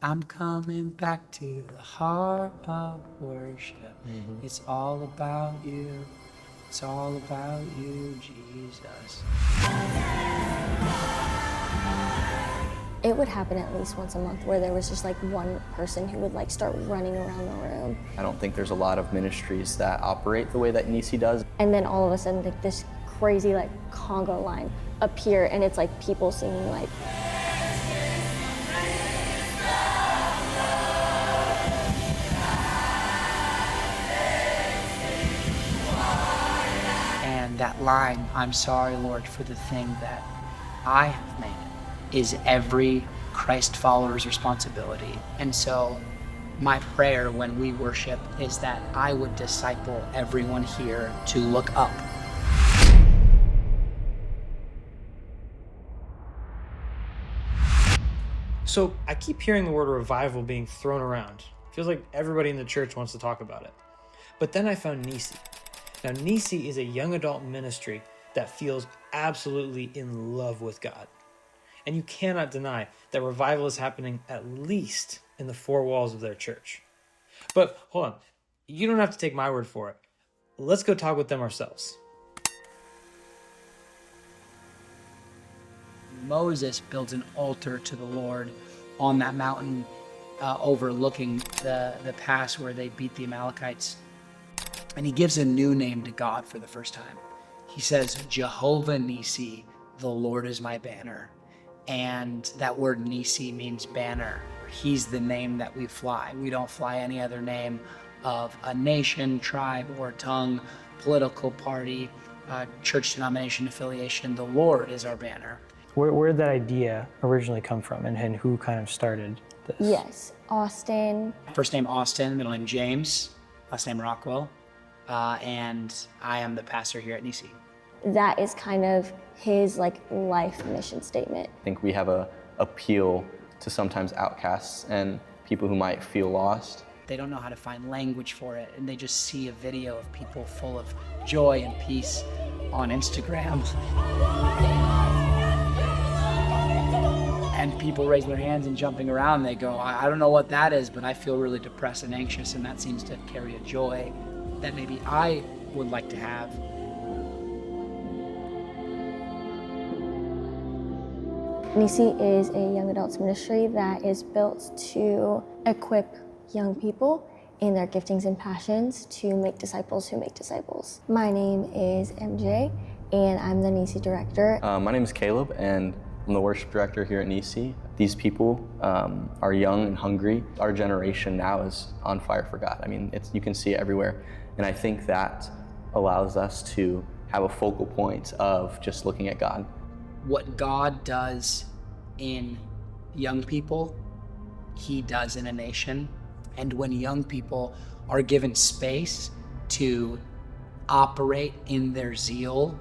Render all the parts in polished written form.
I'm coming back to the heart of worship. It's all about you. It's all about you, Jesus. It would happen at least once a month where there was just like one person who would like start running around the room. I don't think there's a lot of ministries that operate the way that Nissi does. And then all of a sudden like this crazy like conga line appear, and it's like people singing like, And that line, I'm sorry, Lord, for the thing that I have made, is every Christ follower's responsibility. And so my prayer when we worship is that I would disciple everyone here to look up. So I keep hearing the word revival being thrown around. Feels like everybody in the church wants to talk about it. But then I found Nissi. Now Nissi is a young adult ministry that feels absolutely in love with God. And you cannot deny that revival is happening at least in the four walls of their church. But hold on, you don't have to take my word for it. Let's go talk with them ourselves. Moses builds an altar to the Lord on that mountain overlooking the pass where they beat the Amalekites. And he gives a new name to God for the first time. He says, Jehovah Nissi, the Lord is my banner. And that word Nissi means banner. He's the name that we fly. We don't fly any other name of a nation, tribe, or tongue, political party, church denomination affiliation. The Lord is our banner. Where did that idea originally come from, and who kind of started this? yes, Austin. First name Austin, middle name James, last name Rockwell, and I am the pastor here at Nissi. That is kind of his like life mission statement. I think we have a appeal to sometimes outcasts and people who might feel lost. They don't know how to find language for it, and they just see a video of people full of joy and peace on Instagram. And people raising their hands and jumping around. They go, I don't know what that is, but I feel really depressed and anxious, and that seems to carry a joy that maybe I would like to have. Nissi is a young adults ministry that is built to equip young people in their giftings and passions to make disciples who make disciples. My name is MJ, and I'm the Nissi director. My name is Caleb, and I'm the worship director here at Nissi. These people are young and hungry. Our generation now is on fire for God. I mean, you can see it everywhere. And I think that allows us to have a focal point of just looking at God. What God does in young people, he does in a nation. And when young people are given space to operate in their zeal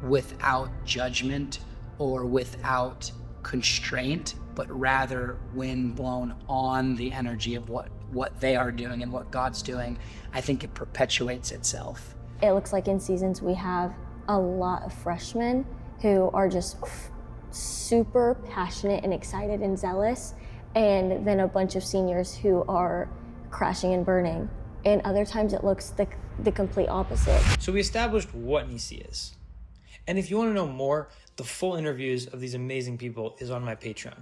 without judgment or without constraint, but rather wind blown on the energy of what they are doing and what God's doing, I think it perpetuates itself. It looks like in seasons we have a lot of freshmen who are just super passionate and excited and zealous, and then a bunch of seniors who are crashing and burning. And other times it looks the complete opposite. So we established what Nissi is. And if you want to know more, the full interviews of these amazing people is on my Patreon.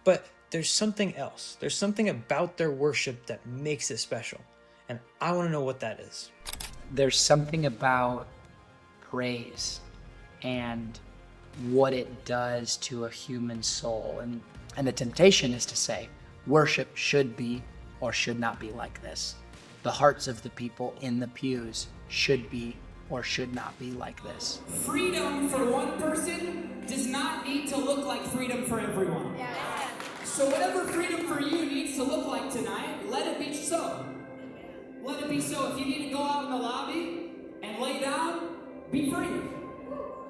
But there's something else. There's something about their worship that makes it special. And I want to know what that is. There's something about praise and what it does to a human soul. And the temptation is to say, worship should be or should not be like this. The hearts of the people in the pews should be or should not be like this. Freedom for one person does not need to look like freedom for everyone. Yeah. So whatever freedom for you needs to look like tonight, let it be so. Let it be so. If you need to go out in the lobby and lay down, be free.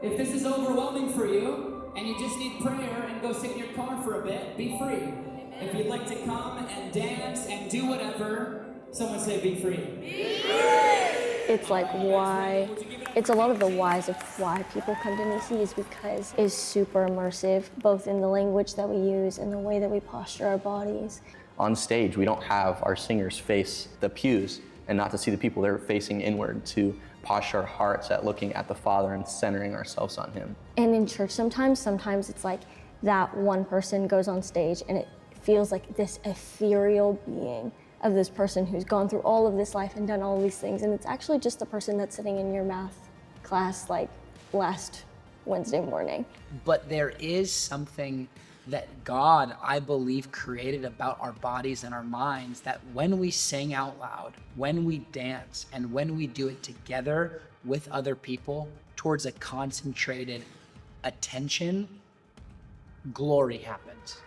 If this is overwhelming for you and you just need prayer and go sit in your car for a bit, be free. If you'd like to come and dance and do whatever, someone say be free. Be free! It's like why, it's a lot of the whys of why people come to Nissi is because it's super immersive, both in the language that we use and the way that we posture our bodies. On stage, we don't have our singers face the pews and not to see the people. They're facing inward to posture our hearts at looking at the Father and centering ourselves on Him. And in church sometimes it's like that one person goes on stage and it feels like this ethereal being of this person who's gone through all of this life and done all of these things. And it's actually just the person that's sitting in your math class like last Wednesday morning. But there is something that God, I believe, created about our bodies and our minds, that when we sing out loud, when we dance, and when we do it together with other people towards a concentrated attention, glory happens.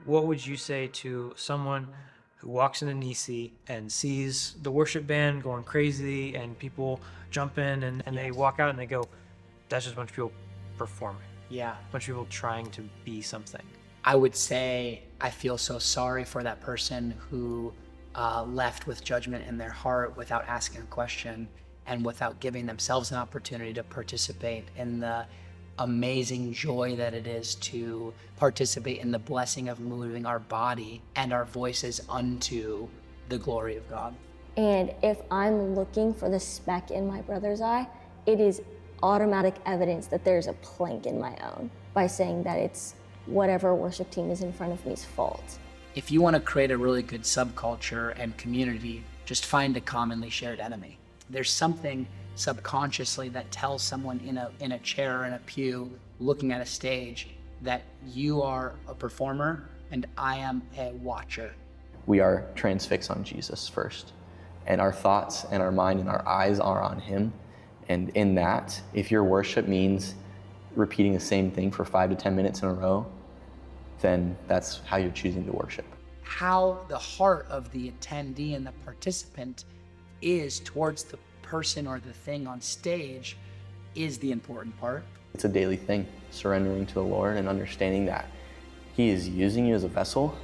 What would you say to someone who walks into Nissi and sees the worship band going crazy and people jumping and they walk out and they go, that's just a bunch of people performing. Yeah. A bunch of people trying to be something. I would say I feel so sorry for that person who left with judgment in their heart without asking a question and without giving themselves an opportunity to participate in the amazing joy that it is to participate in the blessing of moving our body and our voices unto the glory of God. And if I'm looking for the speck in my brother's eye, it is automatic evidence that there's a plank in my own by saying that it's whatever worship team is in front of me's fault. If you want to create a really good subculture and community, just find a commonly shared enemy. There's something subconsciously that tells someone in a chair or in a pew looking at a stage that you are a performer and I am a watcher. We are transfixed on Jesus first, and our thoughts and our mind and our eyes are on Him. And in that, if your worship means repeating the same thing for 5 to 10 minutes in a row, then that's how you're choosing to worship. How the heart of the attendee and the participant is towards the person or the thing on stage is the important part. It's a daily thing, surrendering to the Lord and understanding that He is using you as a vessel,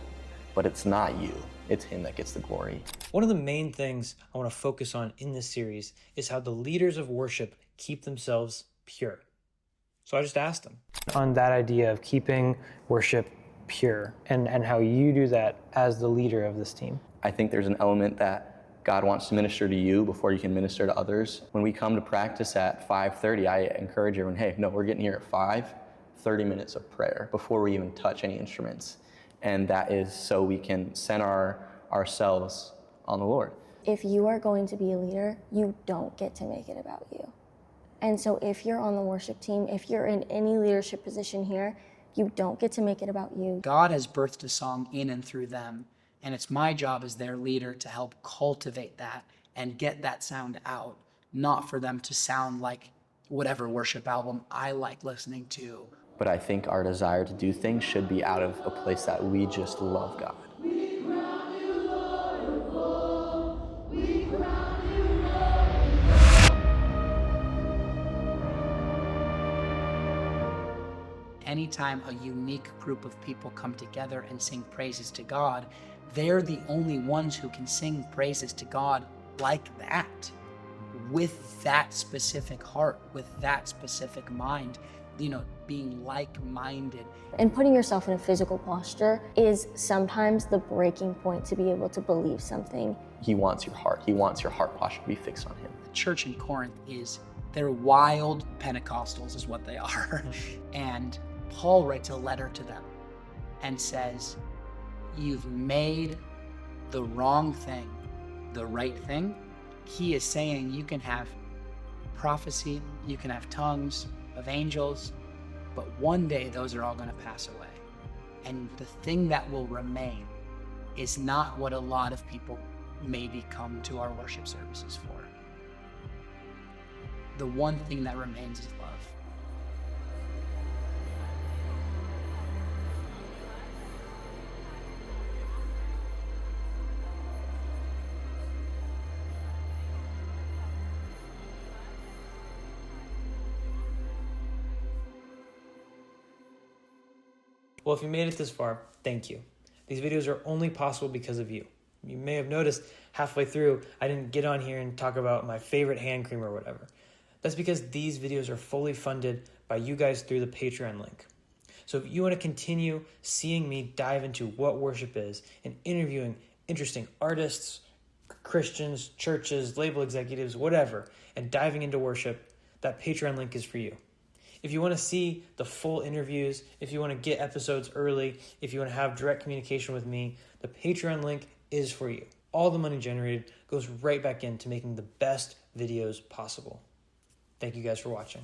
but it's not you. It's Him that gets the glory. One of the main things I want to focus on in this series is how the leaders of worship keep themselves pure. So I just asked them. On that idea of keeping worship pure and how you do that as the leader of this team. I think there's an element that God wants to minister to you before you can minister to others. When we come to practice at 5:30, I encourage everyone, hey, no, we're getting here at 5, 30 minutes of prayer before we even touch any instruments. And that is so we can center ourselves on the Lord. If you are going to be a leader, you don't get to make it about you. And so if you're on the worship team, if you're in any leadership position here, you don't get to make it about you. God has birthed a song in and through them, and it's my job as their leader to help cultivate that and get that sound out, not for them to sound like whatever worship album I like listening to. But I think our desire to do things should be out of a place that we just love God. Anytime a unique group of people come together and sing praises to God, they're the only ones who can sing praises to God like that, with that specific heart, with that specific mind, being like-minded. And putting yourself in a physical posture is sometimes the breaking point to be able to believe something. He wants your heart. He wants your heart posture to be fixed on Him. The church in Corinth they're wild Pentecostals is what they are. And Paul writes a letter to them and says, you've made the wrong thing the right thing. He is saying you can have prophecy, you can have tongues of angels, but one day those are all going to pass away. And the thing that will remain is not what a lot of people maybe come to our worship services for. The one thing that remains is love. Well, if you made it this far, thank you. These videos are only possible because of you. You may have noticed halfway through, I didn't get on here and talk about my favorite hand cream or whatever. That's because these videos are fully funded by you guys through the Patreon link. So if you want to continue seeing me dive into what worship is and interviewing interesting artists, Christians, churches, label executives, whatever, and diving into worship, that Patreon link is for you. If you want to see the full interviews, if you want to get episodes early, if you want to have direct communication with me, the Patreon link is for you. All the money generated goes right back into making the best videos possible. Thank you guys for watching.